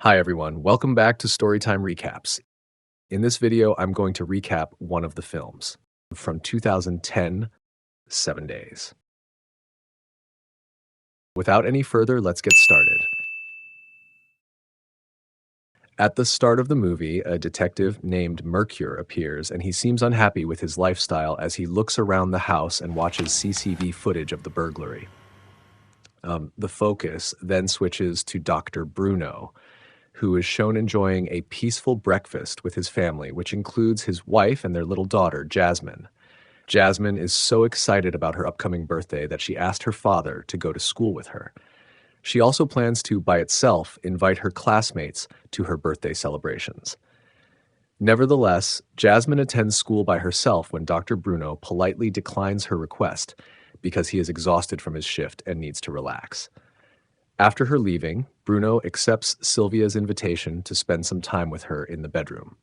Hi everyone, welcome back to Storytime Recaps. In this video, I'm going to recap one of the films from 2010, 7 Days. Without any further, let's get started. At the start of the movie, a detective named Mercure appears and he seems unhappy with his lifestyle as he looks around the house and watches CCTV footage of the burglary. The focus then switches to Dr. Bruno, who is shown enjoying a peaceful breakfast with his family, which includes his wife and their little daughter, Jasmine. Jasmine is so excited about her upcoming birthday that she asked her father to go to school with her. She also plans to, by itself, invite her classmates to her birthday celebrations. Nevertheless, Jasmine attends school by herself when Dr. Bruno politely declines her request because he is exhausted from his shift and needs to relax. After her leaving, Bruno accepts Sylvia's invitation to spend some time with her in the bedroom.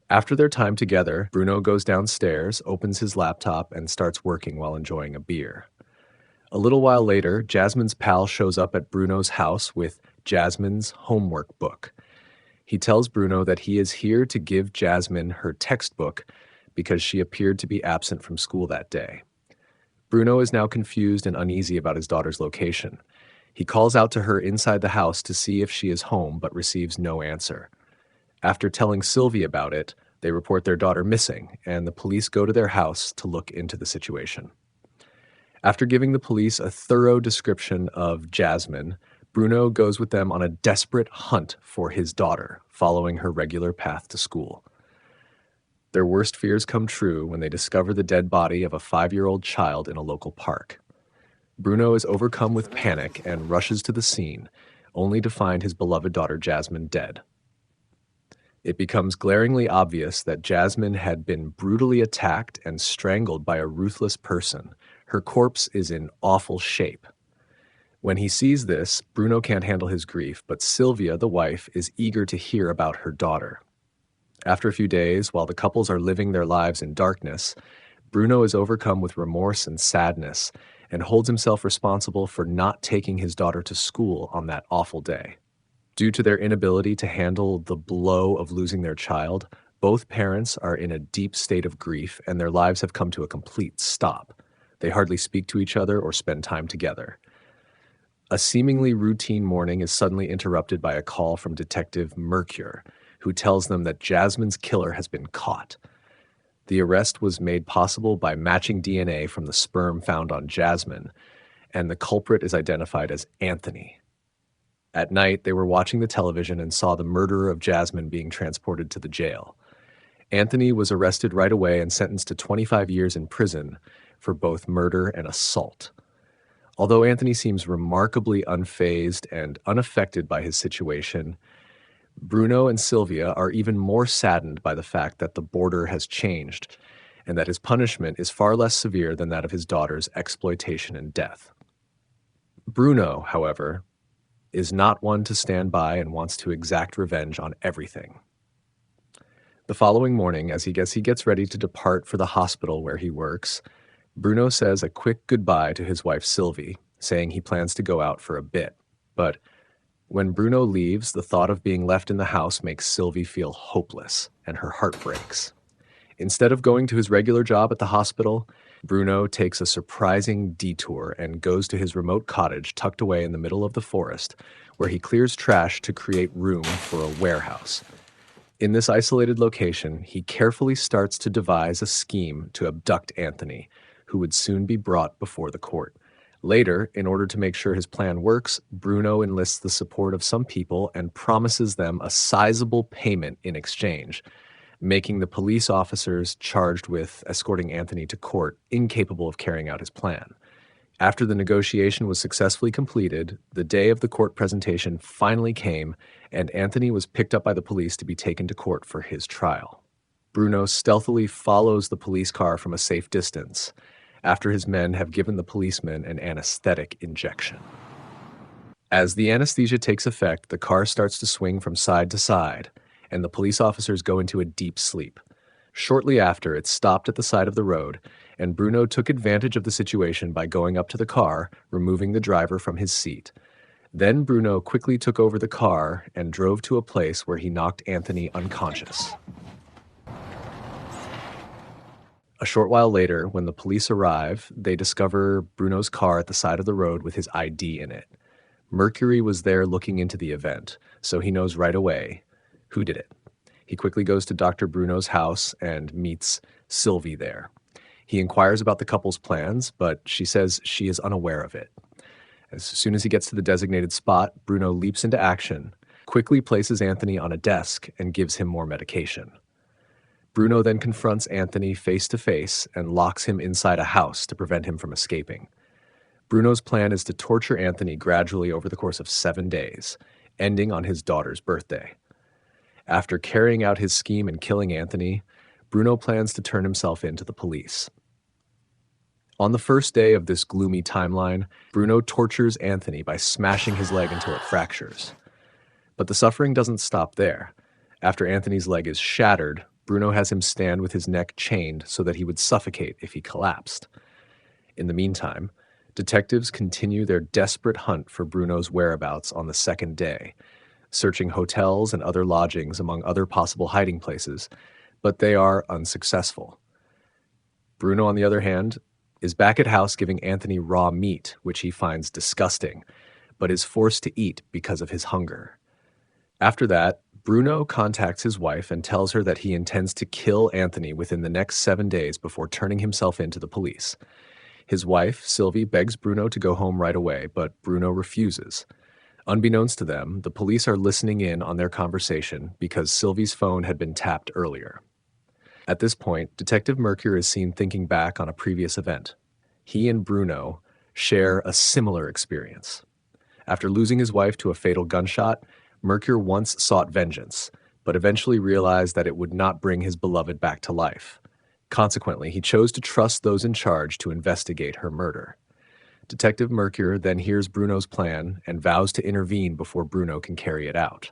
After their time together, Bruno goes downstairs, opens his laptop, and starts working while enjoying a beer. A little while later, Jasmine's pal shows up at Bruno's house with Jasmine's homework book. He tells Bruno that he is here to give Jasmine her textbook because she appeared to be absent from school that day. Bruno is now confused and uneasy about his daughter's location. He calls out to her inside the house to see if she is home, but receives no answer. After telling Sylvie about it, they report their daughter missing, and the police go to their house to look into the situation. After giving the police a thorough description of Jasmine, Bruno goes with them on a desperate hunt for his daughter, following her regular path to school. Their worst fears come true when they discover the dead body of a 5-year-old child in a local park. Bruno is overcome with panic and rushes to the scene, only to find his beloved daughter Jasmine dead. It becomes glaringly obvious that Jasmine had been brutally attacked and strangled by a ruthless person. Her corpse is in awful shape. When he sees this, Bruno can't handle his grief, but Sylvia, the wife, is eager to hear about her daughter. After a few days, while the couples are living their lives in darkness, Bruno is overcome with remorse and sadness and holds himself responsible for not taking his daughter to school on that awful day. Due to their inability to handle the blow of losing their child, both parents are in a deep state of grief and their lives have come to a complete stop. They hardly speak to each other or spend time together. A seemingly routine morning is suddenly interrupted by a call from Detective Mercure, who tells them that Jasmine's killer has been caught. The arrest was made possible by matching DNA from the sperm found on Jasmine, and the culprit is identified as Anthony. At night, they were watching the television and saw the murderer of Jasmine being transported to the jail. Anthony was arrested right away and sentenced to 25 years in prison for both murder and assault. Although Anthony seems remarkably unfazed and unaffected by his situation, Bruno and Sylvia are even more saddened by the fact that the border has changed and that his punishment is far less severe than that of his daughter's exploitation and death. Bruno, however, is not one to stand by and wants to exact revenge on everything. The following morning, as he gets ready to depart for the hospital where he works, Bruno says a quick goodbye to his wife Sylvie, saying he plans to go out for a bit. But when Bruno leaves, the thought of being left in the house makes Sylvie feel hopeless, and her heart breaks. Instead of going to his regular job at the hospital, Bruno takes a surprising detour and goes to his remote cottage tucked away in the middle of the forest, where he clears trash to create room for a warehouse. In this isolated location, he carefully starts to devise a scheme to abduct Anthony, who would soon be brought before the court. Later, in order to make sure his plan works, Bruno enlists the support of some people and promises them a sizable payment in exchange, making the police officers charged with escorting Anthony to court incapable of carrying out his plan. After the negotiation was successfully completed, the day of the court presentation finally came, and Anthony was picked up by the police to be taken to court for his trial. Bruno stealthily follows the police car from a safe distance after his men have given the policeman an anesthetic injection. As the anesthesia takes effect, the car starts to swing from side to side, and the police officers go into a deep sleep. Shortly after, it stopped at the side of the road, and Bruno took advantage of the situation by going up to the car, removing the driver from his seat. Then Bruno quickly took over the car and drove to a place where he knocked Anthony unconscious. A short while later, when the police arrive, they discover Bruno's car at the side of the road with his ID in it. Mercury was there looking into the event, so he knows right away who did it. He quickly goes to Dr. Bruno's house and meets Sylvie there. He inquires about the couple's plans, but she says she is unaware of it. As soon as he gets to the designated spot, Bruno leaps into action, quickly places Anthony on a desk, and gives him more medication. Bruno then confronts Anthony face to face and locks him inside a house to prevent him from escaping. Bruno's plan is to torture Anthony gradually over the course of 7 days, ending on his daughter's birthday. After carrying out his scheme and killing Anthony, Bruno plans to turn himself in to the police. On the first day of this gloomy timeline, Bruno tortures Anthony by smashing his leg until it fractures. But the suffering doesn't stop there. After Anthony's leg is shattered, Bruno has him stand with his neck chained so that he would suffocate if he collapsed. In the meantime, detectives continue their desperate hunt for Bruno's whereabouts on the second day, searching hotels and other lodgings among other possible hiding places, but they are unsuccessful. Bruno, on the other hand, is back at house giving Anthony raw meat, which he finds disgusting, but is forced to eat because of his hunger. After that, Bruno contacts his wife and tells her that he intends to kill Anthony within the next 7 days before turning himself in to the police. His wife, Sylvie, begs Bruno to go home right away, but Bruno refuses. Unbeknownst to them, the police are listening in on their conversation because Sylvie's phone had been tapped earlier. At this point, Detective Mercure is seen thinking back on a previous event. He and Bruno share a similar experience. After losing his wife to a fatal gunshot, Mercure once sought vengeance, but eventually realized that it would not bring his beloved back to life. Consequently, he chose to trust those in charge to investigate her murder. Detective Mercure then hears Bruno's plan and vows to intervene before Bruno can carry it out.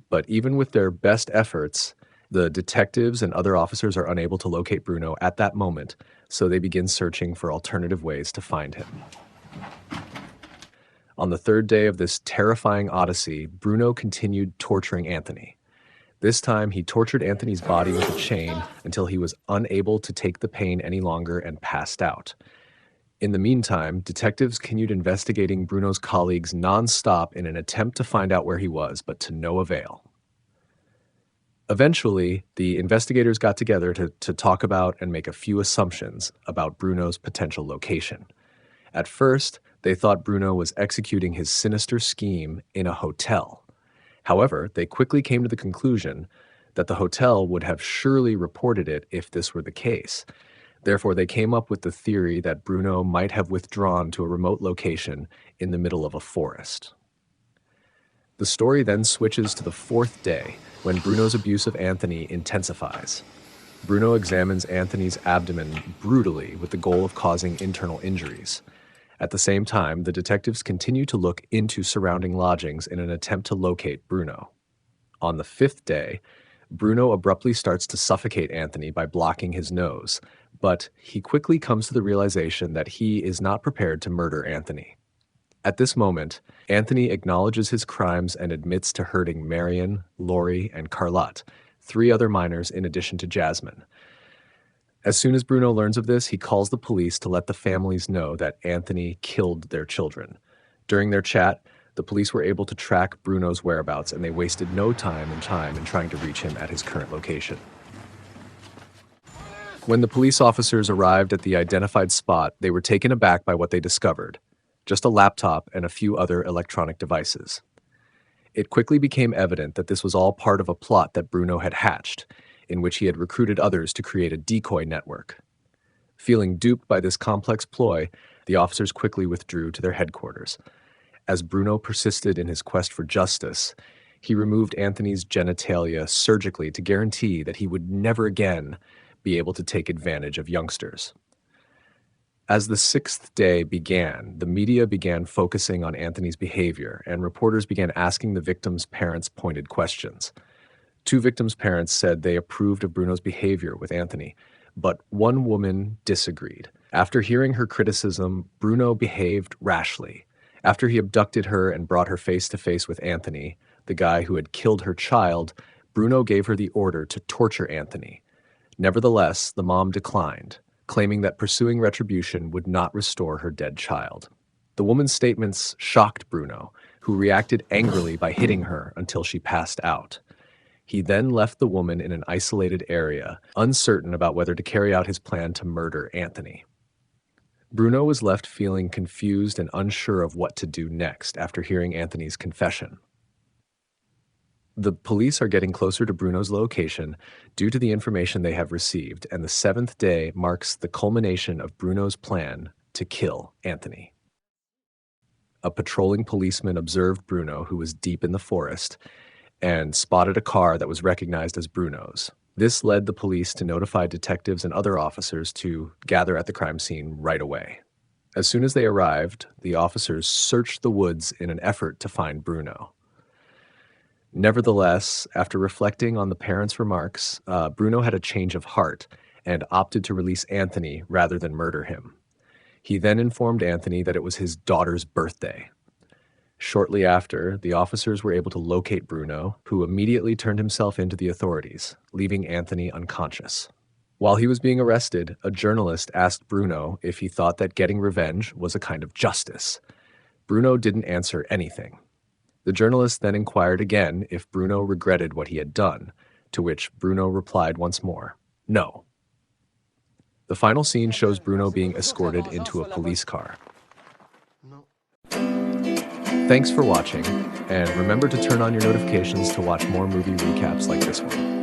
But even with their best efforts, the detectives and other officers are unable to locate Bruno at that moment, so they begin searching for alternative ways to find him. On the third day of this terrifying odyssey, Bruno continued torturing Anthony. This time, he tortured Anthony's body with a chain until he was unable to take the pain any longer and passed out. In the meantime, detectives continued investigating Bruno's colleagues non-stop in an attempt to find out where he was, but to no avail. Eventually, the investigators got together to talk about and make a few assumptions about Bruno's potential location. At first, they thought Bruno was executing his sinister scheme in a hotel. However, they quickly came to the conclusion that the hotel would have surely reported it if this were the case. Therefore, they came up with the theory that Bruno might have withdrawn to a remote location in the middle of a forest. The story then switches to the fourth day, when Bruno's abuse of Anthony intensifies. Bruno examines Anthony's abdomen brutally with the goal of causing internal injuries. At the same time, the detectives continue to look into surrounding lodgings in an attempt to locate Bruno. On the fifth day, Bruno abruptly starts to suffocate Anthony by blocking his nose, but he quickly comes to the realization that he is not prepared to murder Anthony. At this moment, Anthony acknowledges his crimes and admits to hurting Marion, Lori, and Carlotte, 3 other minors in addition to Jasmine. As soon as Bruno learns of this, he calls the police to let the families know that Anthony killed their children. During their chat, the police were able to track Bruno's whereabouts, and they wasted no time in trying to reach him at his current location. When the police officers arrived at the identified spot, they were taken aback by what they discovered: just a laptop and a few other electronic devices. It quickly became evident that this was all part of a plot that Bruno had hatched, in which he had recruited others to create a decoy network. Feeling duped by this complex ploy, the officers quickly withdrew to their headquarters. As Bruno persisted in his quest for justice, he removed Anthony's genitalia surgically to guarantee that he would never again be able to take advantage of youngsters. As the 6th day began, the media began focusing on Anthony's behavior, and reporters began asking the victims' parents pointed questions. 2 victims' parents said they approved of Bruno's behavior with Anthony, but one woman disagreed. After hearing her criticism, Bruno behaved rashly, After he abducted her and brought her face to face with Anthony, the guy who had killed her child, Bruno gave her the order to torture Anthony. Nevertheless, the mom declined, claiming that pursuing retribution would not restore her dead child. The woman's statements shocked Bruno, who reacted angrily by hitting her until she passed out. He then left the woman in an isolated area, uncertain about whether to carry out his plan to murder Anthony. Bruno was left feeling confused and unsure of what to do next after hearing Anthony's confession. The police are getting closer to Bruno's location due to the information they have received, and the 7th day marks the culmination of Bruno's plan to kill Anthony. A patrolling policeman observed Bruno, who was deep in the forest, and spotted a car that was recognized as Bruno's. This led the police to notify detectives and other officers to gather at the crime scene right away. As soon as they arrived, the officers searched the woods in an effort to find Bruno. Nevertheless, after reflecting on the parents' remarks, Bruno had a change of heart and opted to release Anthony rather than murder him. He then informed Anthony that it was his daughter's birthday. Shortly after, the officers were able to locate Bruno, who immediately turned himself into the authorities, leaving Anthony unconscious. While he was being arrested, a journalist asked Bruno if he thought that getting revenge was a kind of justice. Bruno didn't answer anything. The journalist then inquired again if Bruno regretted what he had done, to which Bruno replied once more, no. The final scene shows Bruno being escorted into a police car. Thanks for watching, and remember to turn on your notifications to watch more movie recaps like this one.